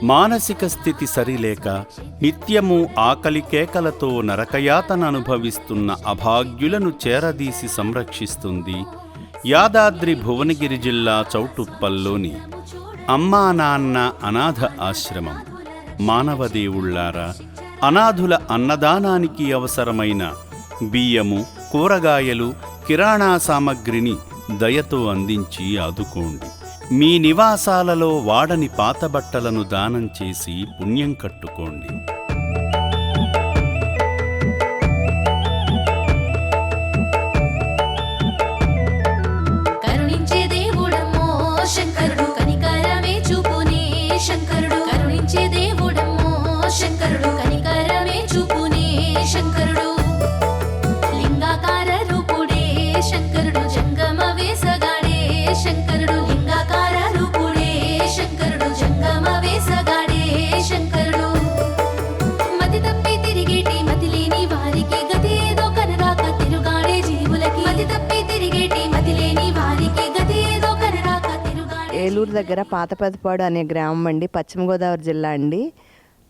మానసిక స్థితి సరిలేక నిత్యము ఆకలి కేకలతో నరకయాతన అనుభవిస్తున్న అభాగ్యులను చేరదీసి సంరక్షిస్తుంది యాదాద్రి భువనగిరి జిల్లా చౌటుప్పల్లోని అమ్మా నాన్న అనాథ ఆశ్రమం. మానవదేవుళ్లారా, అనాథుల అన్నదానానికి అవసరమైన బియ్యము, కూరగాయలు, కిరాణా సామగ్రిని దయతో అందించి ఆదుకోండి. మీ నివాసాలలో వాడని పాతబట్టలను దానం చేసి పుణ్యం కట్టుకోండి. కరుణించే దేవుడమ్మో శంకరుడు, కనికరమే చూపునే శంకరుడు. కరుణించే దేవుడమ్మో శంకరుడు, కనికరమే చూపునే శంకరుడు. లింగాకార రూపుడే శంకరుడు, జంగమ వేసగాడే శంకరుడు. లింగాకార రూపుడే శంకరుడు, జంగమ వేసగాడే శంకరుడు. మతి తప్పి తిరిగేటి మతిలేని వారికి గతి ఏదో కనరాక తిరుగాడే జీవులకి. మతి తప్పి తిరిగేటి మతిలేని వారికి గతి ఏదో కనరాక తిరుగాడే. ఏలూరు దగ్గర పాతపెదపాడు అనే గ్రామం అండి, పశ్చిమ గోదావరి జిల్లా అండి.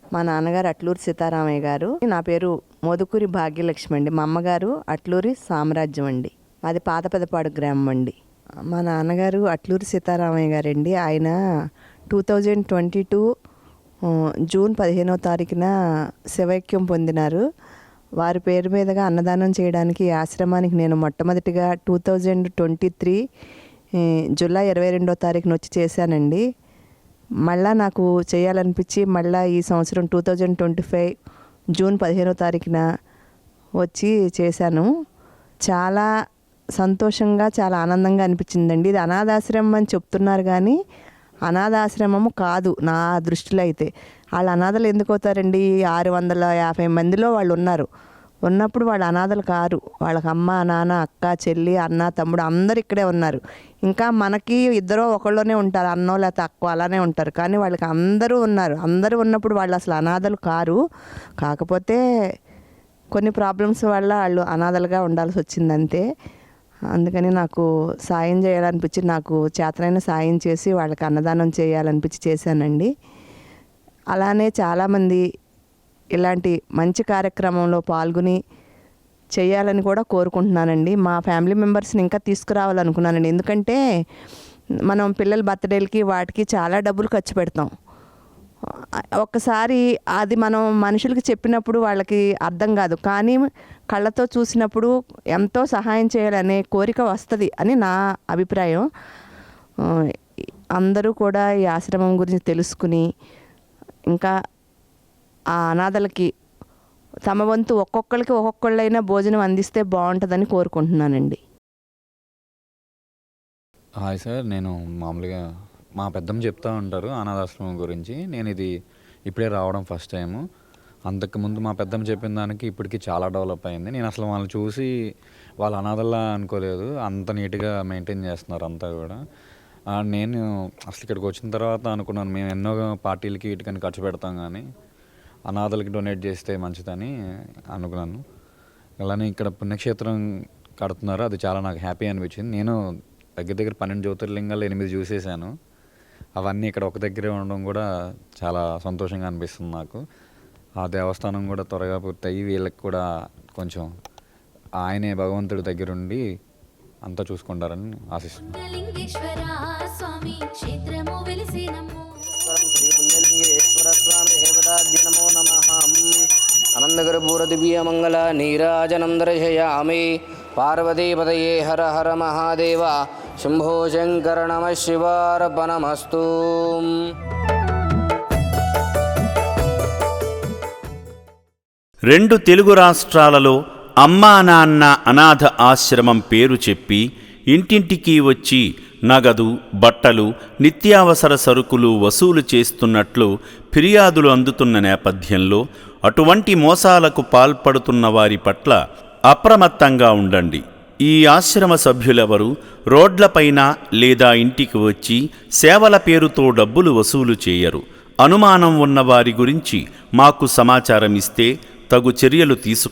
మా నాన్నగారు అట్లూరి సీతారామయ్య గారు, నా పేరు మోదుకూరి భాగ్యలక్ష్మి అండి. మా అమ్మగారు అట్లూరి సామ్రాజ్యం అండి. మాది పాతపెదపాడు గ్రామం అండి. మా నాన్నగారు అట్లూరి సీతారామయ్య గారండి. ఆయన 2022 జూన్ 15వ తారీఖున శివైక్యం పొందినారు. వారి పేరు మీదుగా అన్నదానం చేయడానికి ఈ ఆశ్రమానికి నేను మొట్టమొదటిగా 2023 జూలై 22వ తారీఖున వచ్చి చేశానండి. మళ్ళా నాకు చేయాలనిపించి మళ్ళీ ఈ సంవత్సరం 2025 జూన్ 15వ తారీఖున వచ్చి చేశాను. చాలా సంతోషంగా, చాలా ఆనందంగా అనిపించిందండి. ఇది అనాథాశ్రమం అని చెప్తున్నారు కానీ అనాథాశ్రమము కాదు నా దృష్టిలో అయితే. వాళ్ళు అనాథలు ఎందుకు అవుతారండి? 650 మందిలో వాళ్ళు ఉన్నప్పుడు వాళ్ళు అనాథలు కారు. వాళ్ళకి అమ్మ, నాన్న, అక్క, చెల్లి, అన్న, తమ్ముడు అందరు ఇక్కడే ఉన్నారు. ఇంకా మనకి ఇద్దరో ఒకళ్ళోనే ఉంటారు, అన్నో లేకపోతే అక్క అలానే ఉంటారు. కానీ వాళ్ళకి అందరూ ఉన్నారు. అందరూ ఉన్నప్పుడు వాళ్ళు అసలు అనాథలు కారు. కాకపోతే కొన్ని ప్రాబ్లమ్స్ వల్ల వాళ్ళు అనాథలుగా ఉండాల్సి వచ్చింది అంతే. అందుకని నాకు సాయం చేయాలనిపించి, నాకు చేతనైన సాయం చేసి వాళ్ళకి అన్నదానం చేయాలనిపించి చేశానండి. అలానే చాలామంది ఇలాంటి మంచి కార్యక్రమంలో పాల్గొని చేయాలని కూడా కోరుకుంటున్నానండి. మా ఫ్యామిలీ మెంబర్స్ని ఇంకా తీసుకురావాలనుకున్నానండి. ఎందుకంటే మనం పిల్లల బర్త్డేలకి వాటికి చాలా డబ్బులు ఖర్చు పెడతాం. ఒక్కసారి అది మనం మనుషులకి చెప్పినప్పుడు వాళ్ళకి అర్థం కాదు, కానీ కళ్ళతో చూసినప్పుడు ఎంతో సహాయం చేయాలనే కోరిక వస్తుంది అని నా అభిప్రాయం. అందరూ కూడా ఈ ఆశ్రమం గురించి తెలుసుకుని ఇంకా ఆ అనాథలకి తమ వంతు ఒక్కొక్కళ్ళైనా భోజనం అందిస్తే బాగుంటుందని కోరుకుంటున్నానండి. హాయ్ సార్, నేను మామూలుగా మా పెద్దమ్మ చెప్తూ ఉంటారు అనాథాశ్రమం గురించి. నేను ఇది ఇప్పుడే రావడం ఫస్ట్ టైము. అంతకుముందు మా పెద్దమ్మ చెప్పిన దానికి ఇప్పటికీ చాలా డెవలప్ అయింది. నేను అసలు వాళ్ళని చూసి వాళ్ళ అనాథల్లా అనుకోలేదు. అంత నీట్గా మెయింటైన్ చేస్తున్నారు అంతా కూడా. నేను అసలు ఇక్కడికి వచ్చిన తర్వాత అనుకున్నాను, మేము ఎన్నో పార్టీలకి వీటికని ఖర్చు పెడతాం కానీ అనాథలకి డొనేట్ చేస్తే మంచిదని అనుకున్నాను. అలానే ఇక్కడ పుణ్యక్షేత్రం కడుతున్నారు, అది చాలా నాకు హ్యాపీ అనిపించింది. నేను దగ్గర 12 జ్యోతిర్లింగాలు 8 చూసేసాను. అవన్నీ ఇక్కడ ఒక దగ్గరే ఉండడం కూడా చాలా సంతోషంగా అనిపిస్తుంది నాకు. ఆ దేవస్థానం కూడా త్వరగా పూర్తయ్యి వీళ్ళకి కూడా కొంచెం ఆయనే భగవంతుడి దగ్గరుండి అంతా చూసుకుంటారని ఆశిస్తున్నాను. అనందగర్భూరదివ్యమంగళ నీరాజనం దర్శయామి. పార్వతీపతయే హర హర మహాదేవ శంభో శంకర నమః శివార్పణమస్తు. రెండు తెలుగు రాష్ట్రాలలో అమ్మా నాన్న అనాథ ఆశ్రమం పేరు చెప్పి ఇంటింటికి వచ్చి నగదు, బట్టలు, నిత్యావసర సరుకులు వసూలు చేస్తున్నట్లు ఫిర్యాదులు అందుతున్న నేపథ్యంలో అటువంటి మోసాలకు పాల్పడుతున్న వారి పట్ల అప్రమత్తంగా ఉండండి. ఈ ఆశ్రమ సభ్యులెవరూ రోడ్లపైన లేదా ఇంటికి వచ్చి సేవల పేరుతో డబ్బులు వసూలు చేయరు. అనుమానం ఉన్న వారి గురించి మాకు సమాచారం ఇస్తే తగు చర్యలు తీసుకుంటాం.